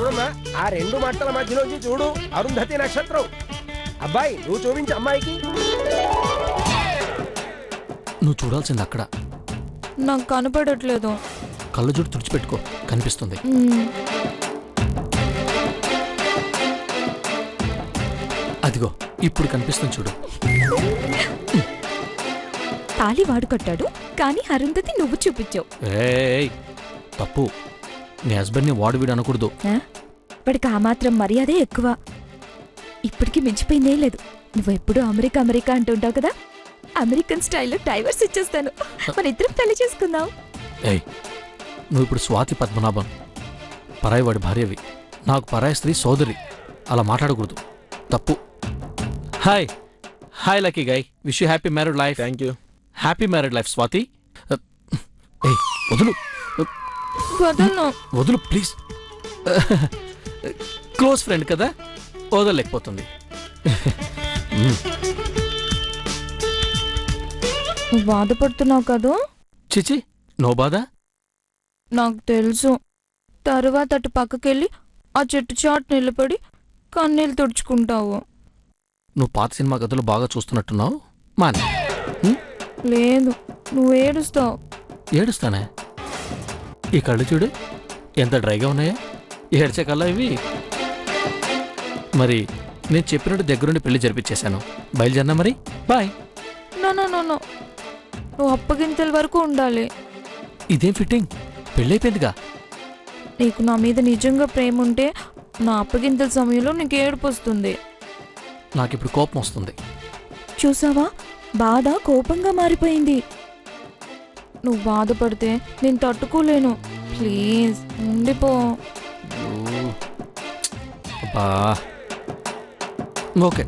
చూడమ్మా, ఆ రెండు మట్టల మధ్యలోంచి చూడు, అరుంధతి నక్షత్రం. అబ్బాయి నువ్వు చూపించు అమ్మాయికి. నువ్వు చూడాల్సింది అక్కడ. నాకు కనపడట్లేదు. కళ్ళు చూడు, తుడిచిపెట్టుకో, కనిపిస్తుంది. అదిగో ఇప్పుడు కనిపిస్తుంది చూడు. తాళి వాడు కట్టాడు, కానీ అరుంధతి నువ్వు చూపించావు. ఏయ్ తప్పు. నీ హస్బెండ్ని వాడు వీడు అనకూడదు. వాడికి ఆ మాత్రం మర్యాదే ఎక్కువ. ఇప్పటికీ మించిపోయిందే లేదు. నువ్వెప్పుడు అమెరికా అమెరికా అంటుంటావు కదా, అమెరికన్ స్టైల్లో డైవర్స్ ఇచ్చేస్తాను. మన ఇద్దరం పెళ్లి చేసుకుందాం. ఏయ్ నువ్వు ఇప్పుడు స్వాతి పద్మనాభం, పరాయి వాడి భార్యవి. నాకు పరాయి స్త్రీ సోదరి. అలా మాట్లాడకూడదు, తప్పు. Hi hi lucky guy, wish you happy married life. Thank you. Happy married life Swathi. ఏయ్ వదులు వదులు ప్లీజ్. క్లోజ్ ఫ్రెండ్ కదా, వదలలేకపోతుంది. నువ్వు బాధపడుతున్నావు కదా. చిచి నో బాధ. నాకు తెలుసు. తరువాత అటు పక్కకెళ్ళి ఆ చెట్టు చాటు నిలబడి కన్నీళ్ళు తుడుచుకుంటావు. నువ్వు పాత సినిమా కథలు బాగా చూస్తున్నట్టున్నావు. మానే. లేదు, నువ్వు ఏడుస్తావు. ఏడుస్తానే? ఈ కళ్ళు చూడు ఎంత డ్రైగా ఉన్నాయా. ఏడ్చే కల్లా ఇవి. మరి నేను చెప్పినట్టు దగ్గరుండి పెళ్లి జరిపించేశాను. బయలుదేరినా మరి. బాయ్. నో నువ్వు అప్పగింతల వరకు ఉండాలి. ఇదేం ఫిట్టింగ్? పెళ్ళైపోయిందిగా. నీకు నా మీద నిజంగా ప్రేమ ఉంటే నా అప్పగింతల సమయంలో నీకు ఏడుపు వస్తుంది. నాకిప్పుడు కోపం వస్తుంది. చూసావా, బాధ కోపంగా మారిపోయింది. నువ్వు బాధపడితే నేను తట్టుకోలేను. ప్లీజ్ ఉండిపో. ఓకే